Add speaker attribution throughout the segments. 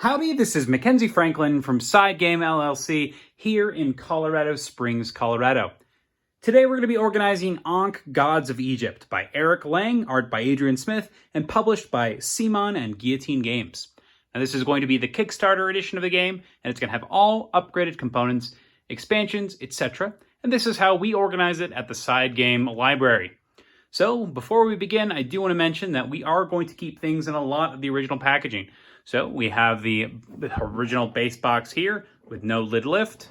Speaker 1: Howdy, this is Mackenzie Franklin from SideGame LLC here in Colorado Springs, Colorado. Today we're going to be organizing Ankh Gods of Egypt by Eric Lang, art by Adrian Smith, and published by Simon and Guillotine Games. Now this is going to be the Kickstarter edition of the game, and it's going to have all upgraded components, expansions, etc. And this is how we organize it at the SideGame library. So before we begin, I do want to mention that we are going to keep things in a lot of the original packaging. So we have the original base box here with no lid lift.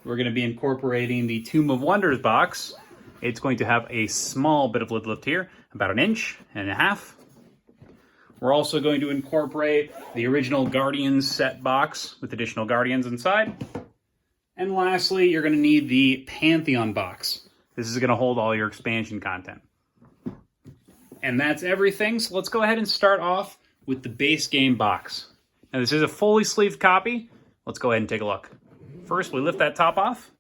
Speaker 1: We're going to be incorporating the Tomb of Wonders box. It's going to have a small bit of lid lift here, about 1.5 inches. We're also going to incorporate the original Guardians set box with additional Guardians inside. And lastly, you're going to need the Pantheon box. This is going to hold all your expansion content. And that's everything, so let's go ahead and start off with the base game box. Now this is a fully sleeved copy. Let's go ahead and take a look. First, we lift that top off.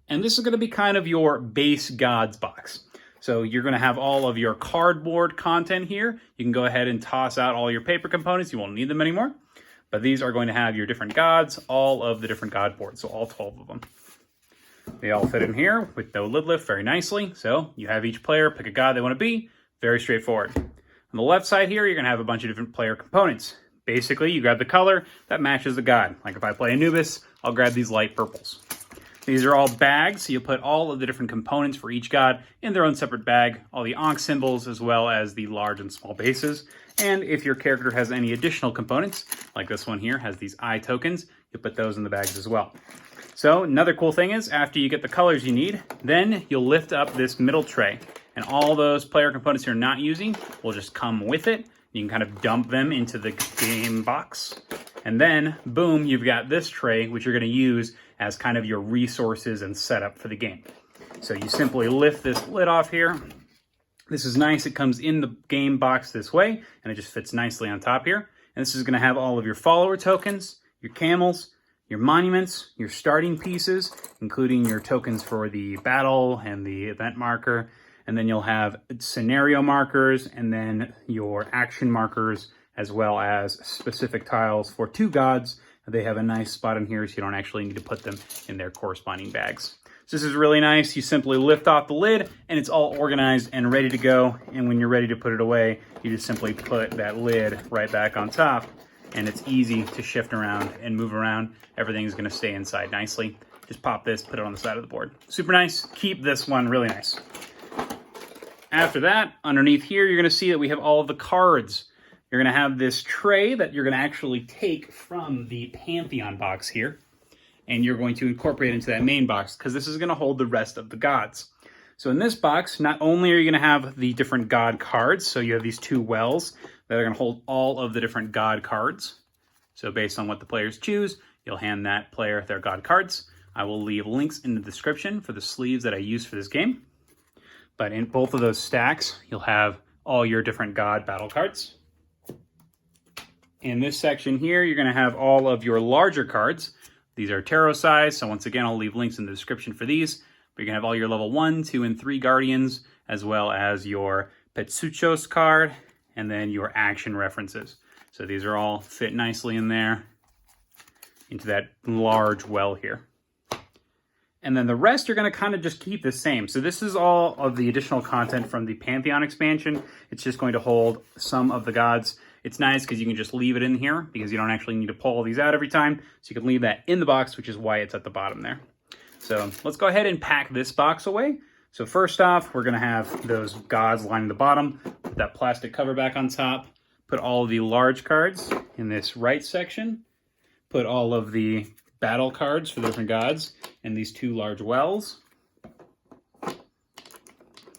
Speaker 1: And this is going to be kind of your base gods box. So you're going to have all of your cardboard content here. You can go ahead and toss out all your paper components. You won't need them anymore. But these are going to have your different gods, all of the different god boards, so all 12 of them. They all fit in here with no lid lift very nicely. So you have each player pick a god they want to be. Very straightforward. On the left side here, you're going to have a bunch of different player components. Basically, you grab the color that matches the god. Like if I play Anubis, I'll grab these light purples. These are all bags, so you'll put all of the different components for each god in their own separate bag, all the Ankh symbols as well as the large and small bases. And if your character has any additional components, like this one here has these eye tokens, you put those in the bags as well. So another cool thing is after you get the colors you need, then you'll lift up this middle tray. And all those player components you're not using will just come with it. You can kind of dump them into the game box. And then, boom, you've got this tray, which you're going to use as kind of your resources and setup for the game. So you simply lift this lid off here. This is nice. It comes in the game box this way, and it just fits nicely on top here. And this is going to have all of your follower tokens, your camels, your monuments, your starting pieces, including your tokens for the battle and the event marker. And then you'll have scenario markers and then your action markers as well as specific tiles for 2 gods. They have a nice spot in here so you don't actually need to put them in their corresponding bags. So this is really nice. You simply lift off the lid and it's all organized and ready to go. And when you're ready to put it away, you just simply put that lid right back on top and it's easy to shift around and move around. Everything's going to stay inside nicely. Just pop this, put it on the side of the board. Super nice. Keep this one really nice. After that, underneath here, you're going to see that we have all of the cards. You're going to have this tray that you're going to actually take from the Pantheon box here, and you're going to incorporate into that main box because this is going to hold the rest of the gods. So in this box, not only are you going to have the different god cards, so you have these 2 wells that are going to hold all of the different god cards. So based on what the players choose, you'll hand that player their god cards. I will leave links in the description for the sleeves that I use for this game. But in both of those stacks, you'll have all your different god battle cards. In this section here, you're going to have all of your larger cards. These are tarot size, so once again, I'll leave links in the description for these. But you're going to have all your level 1, 2, and 3 guardians, as well as your Petsuchos card, and then your action references. So these are all fit nicely in there into that large well here. And then the rest you're going to kind of just keep the same. So this is all of the additional content from the Pantheon expansion. It's just going to hold some of the gods. It's nice because you can just leave it in here because you don't actually need to pull all these out every time. So you can leave that in the box, which is why it's at the bottom there. So let's go ahead and pack this box away. So first off, we're going to have those gods lining the bottom. Put that plastic cover back on top. Put all of the large cards in this right section. Put all of the battle cards for the different gods and these 2 large wells. All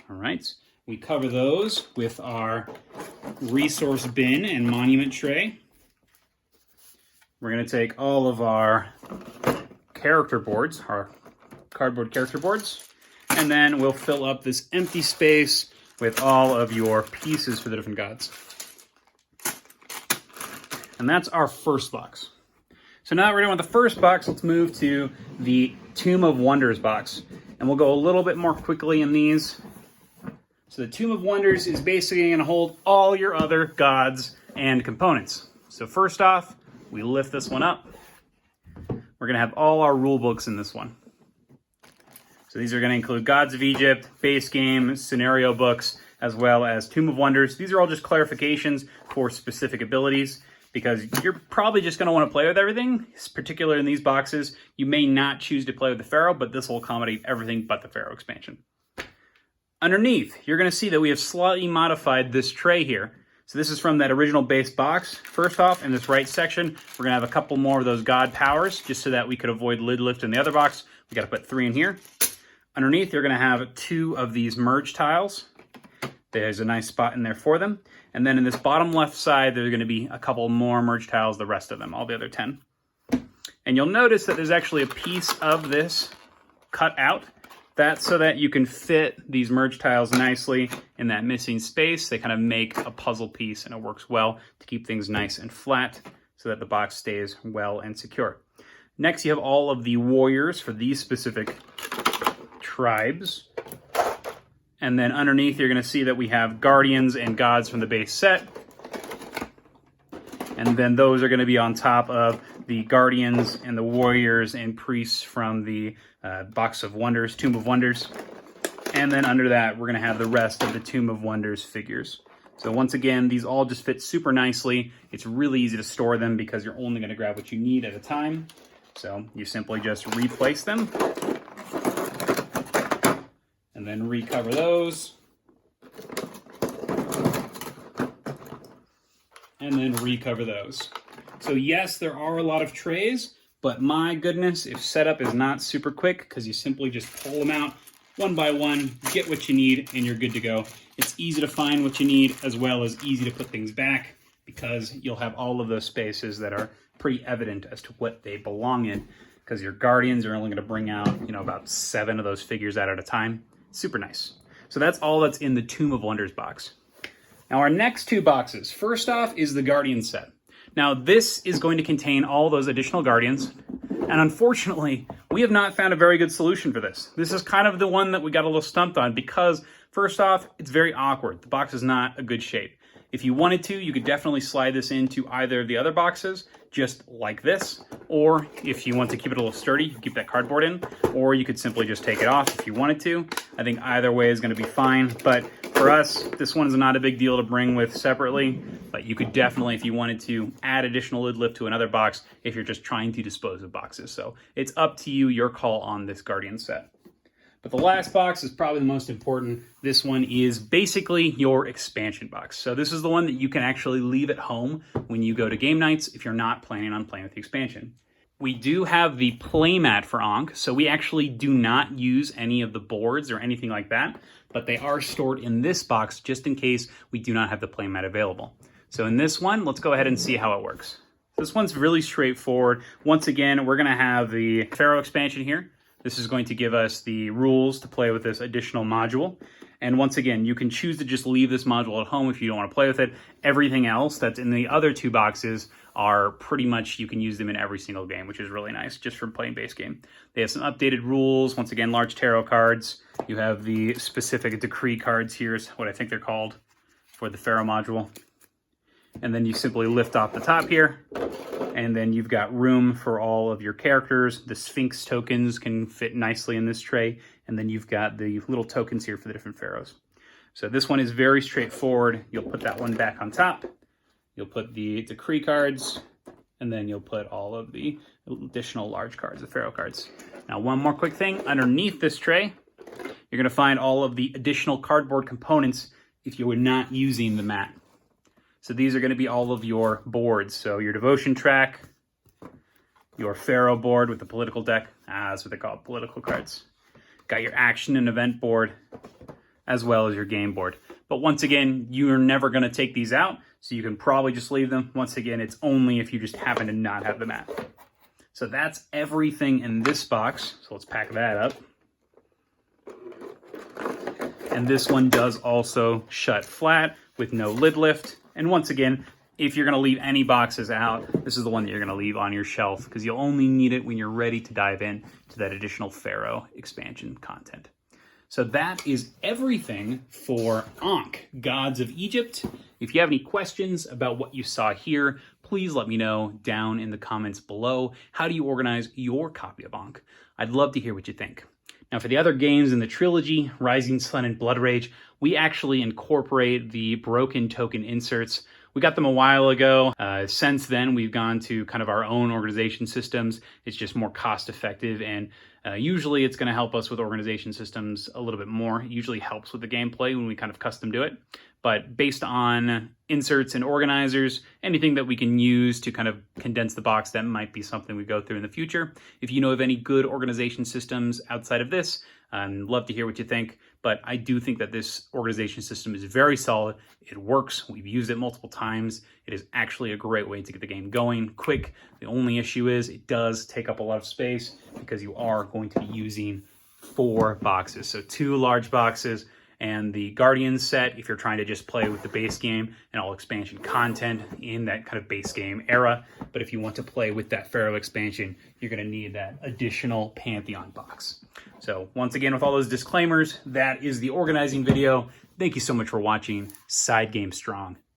Speaker 1: right, we cover those with our resource bin and monument tray. We're going to take all of our character boards, our cardboard character boards, and then we'll fill up this empty space with all of your pieces for the different gods. And that's our first box. So now that we're done with the first box, let's move to the Tomb of Wonders box. And we'll go a little bit more quickly in these. So the Tomb of Wonders is basically going to hold all your other gods and components. So first off, we lift this one up. We're going to have all our rule books in this one. So these are going to include Gods of Egypt, base game, scenario books, as well as Tomb of Wonders. These are all just clarifications for specific abilities, because you're probably just going to want to play with everything, particularly in these boxes. You may not choose to play with the Pharaoh, but this will accommodate everything but the Pharaoh expansion. Underneath, you're going to see that we have slightly modified this tray here. So this is from that original base box. First off, in this right section, we're going to have a couple more of those God powers, just so that we could avoid lid lift in the other box. We got to put 3 in here. Underneath, you're going to have 2 of these merge tiles. There's a nice spot in there for them. And then in this bottom left side, there's going to be a couple more merge tiles, the rest of them, all the other 10. And you'll notice that there's actually a piece of this cut out. That's so that you can fit these merge tiles nicely in that missing space. They kind of make a puzzle piece, and it works well to keep things nice and flat so that the box stays well and secure. Next, you have all of the warriors for these specific tribes. And then underneath, you're going to see that we have guardians and gods from the base set. And then those are going to be on top of the guardians and the warriors and priests from the Box of Wonders, Tomb of Wonders. And then under that, we're going to have the rest of the Tomb of Wonders figures. So once again, these all just fit super nicely. It's really easy to store them because you're only going to grab what you need at a time. So you simply just replace them. And then recover those. And then recover those. So yes, there are a lot of trays, but my goodness, if setup is not super quick, because you simply just pull them out one by one, get what you need, and you're good to go. It's easy to find what you need, as well as easy to put things back, because you'll have all of those spaces that are pretty evident as to what they belong in, because your guardians are only going to bring out, about 7 of those figures out at a time. Super nice. So that's all that's in the Tomb of Wonders box. Now our next 2 boxes. First off is the Guardian set. Now this is going to contain all those additional Guardians. And unfortunately, we have not found a very good solution for this. This is kind of the one that we got a little stumped on because, first off, it's very awkward. The box is not a good shape. If you wanted to, you could definitely slide this into either of the other boxes, just like this. Or if you want to keep it a little sturdy, you can keep that cardboard in. Or you could simply just take it off if you wanted to. I think either way is going to be fine. But for us, this one is not a big deal to bring with separately. But you could definitely, if you wanted to, add additional lid lift to another box if you're just trying to dispose of boxes. So it's up to you, your call on this Guardian set. But the last box is probably the most important. This one is basically your expansion box. So this is the one that you can actually leave at home when you go to game nights if you're not planning on playing with the expansion. We do have the playmat for Ankh, so we actually do not use any of the boards or anything like that, but they are stored in this box just in case we do not have the playmat available. So in this one, let's go ahead and see how it works. This one's really straightforward. Once again, we're gonna have the Pharaoh expansion here. This is going to give us the rules to play with this additional module. And once again, you can choose to just leave this module at home if you don't want to play with it. Everything else that's in the other 2 boxes are pretty much, you can use them in every single game, which is really nice, just for playing base game. They have some updated rules. Once again, large tarot cards. You have the specific decree cards here, is what I think they're called, for the Pharaoh module. And then you simply lift off the top here. And then you've got room for all of your characters. The Sphinx tokens can fit nicely in this tray. And then you've got the little tokens here for the different pharaohs. So this one is very straightforward. You'll put that one back on top. You'll put the decree cards. And then you'll put all of the additional large cards, the pharaoh cards. Now, one more quick thing. Underneath this tray, you're going to find all of the additional cardboard components if you were not using the mat. So these are going to be all of your boards. So your devotion track, your pharaoh board with the political deck. That's what they call it, political cards. Got your action and event board, as well as your game board. But once again, you're never going to take these out, so you can probably just leave them. Once again, it's only if you just happen to not have the mat. So that's everything in this box. So let's pack that up. And this one does also shut flat with no lid lift. And once again, if you're going to leave any boxes out, this is the one that you're going to leave on your shelf because you'll only need it when you're ready to dive in to that additional Pharaoh expansion content. So that is everything for Ankh, Gods of Egypt. If you have any questions about what you saw here, please let me know down in the comments below, how do you organize your copy of Ankh? I'd love to hear what you think. Now for the other games in the trilogy, Rising Sun and Blood Rage, we actually incorporate the broken token inserts. We got them a while ago. Since then, we've gone to kind of our own organization systems. It's just more cost effective, and usually it's going to help us with organization systems a little bit more. It usually helps with the gameplay when we kind of custom do it. But based on inserts and organizers, anything that we can use to kind of condense the box, that might be something we go through in the future. If you know of any good organization systems outside of this, I'd love to hear what you think. But I do think that this organization system is very solid. It works. We've used it multiple times. It is actually a great way to get the game going quick. The only issue is it does take up a lot of space because you are going to be using 4 boxes. So 2 large boxes and the Guardian set if you're trying to just play with the base game and all expansion content in that kind of base game era. But if you want to play with that Pharaoh expansion, you're going to need that additional Pantheon box. So once again, with all those disclaimers, that is the organizing video. Thank you so much for watching. SideGame Strong